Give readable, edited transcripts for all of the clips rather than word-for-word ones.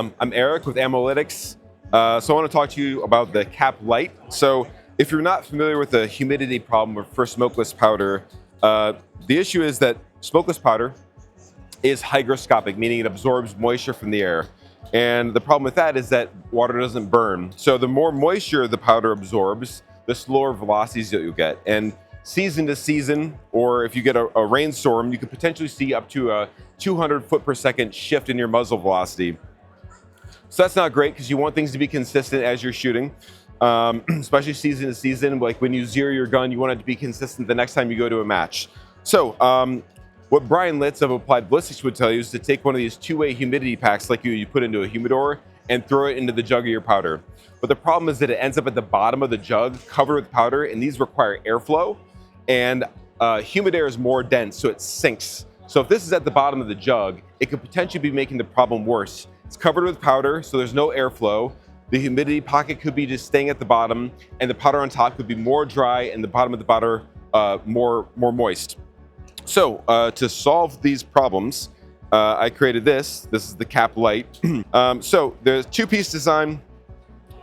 I'm Eric with Ammolytics. So I want to talk to you about the Cap Lite. So if you're not familiar with the humidity problem for smokeless powder, the issue is that smokeless powder is hygroscopic, meaning it absorbs moisture from the air. And the problem with that is that water doesn't burn. So the more moisture the powder absorbs, the slower velocities that you'll get. And season to season, or if you get a rainstorm, you could potentially see up to a 200 foot per second shift in your muzzle velocity. So that's not great because you want things to be consistent as you're shooting, especially season to season. Like when you zero your gun, you want it to be consistent the next time you go to a match. So what Brian Litz of Applied Ballistics would tell you is to take one of these two-way humidity packs like you put into a humidor and throw it into the jug of your powder. But the problem is that it ends up at the bottom of the jug covered with powder, and these require airflow, and humid air is more dense, so it sinks. So if this is at the bottom of the jug, it could potentially be making the problem worse. It's covered with powder, so there's no airflow. The humidity pocket could be just staying at the bottom, and the powder on top could be more dry, and the bottom of the powder more moist. So to solve these problems, I created this. This is the Cap Lite. So there's two-piece design.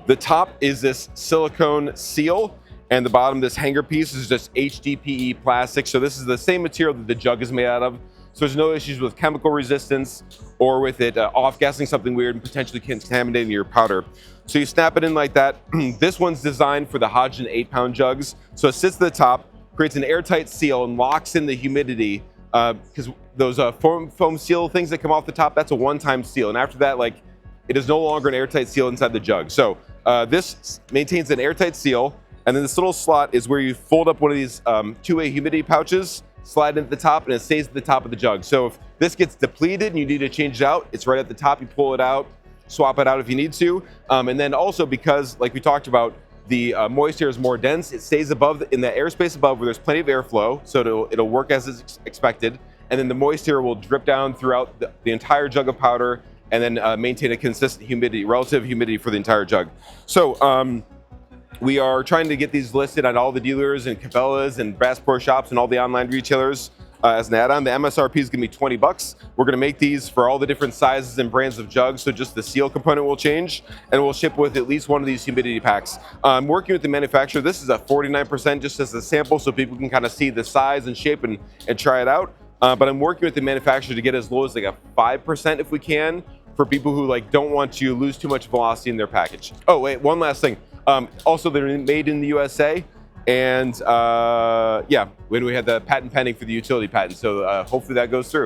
The top is this silicone seal, and the bottom, this hanger piece, is just HDPE plastic. So this is the same material that the jug is made out of. So there's no issues with chemical resistance or with it off-gassing something weird and potentially contaminating your powder. So you snap it in like that. This one's designed for the Hodgdon 8-pound jugs. So it sits at the top, creates an airtight seal, and locks in the humidity, because those foam seal things that come off the top, that's a one-time seal. And after that, it is no longer an airtight seal inside the jug. So this maintains an airtight seal. And then this little slot is where you fold up one of these two-way humidity pouches, slide it at the top, and it stays at the top of the jug. So if this gets depleted and you need to change it out, it's right at the top. You pull it out, swap it out if you need to. And then also because, like we talked about, the moist air is more dense, it stays above in the airspace above where there's plenty of airflow, so it'll work as is expected. And then the moist air will drip down throughout the entire jug of powder, and then maintain a consistent humidity, relative humidity for the entire jug. So we are trying to get these listed on all the dealers and Cabela's and Bass Pro Shops and all the online retailers as an add-on. The MSRP is going to be 20 bucks. We're going to make these for all the different sizes and brands of jugs, so just the seal component will change, and we'll ship with at least one of these humidity packs. I'm working with the manufacturer. This is a 49% just as a sample, so people can kind of see the size and shape and try it out. But I'm working with the manufacturer to get as low as like a 5% if we can, for people who don't want to lose too much velocity in their package. Oh wait, one last thing. Also, they're made in the USA, and yeah, when we had the patent pending for the utility patent, so hopefully that goes through.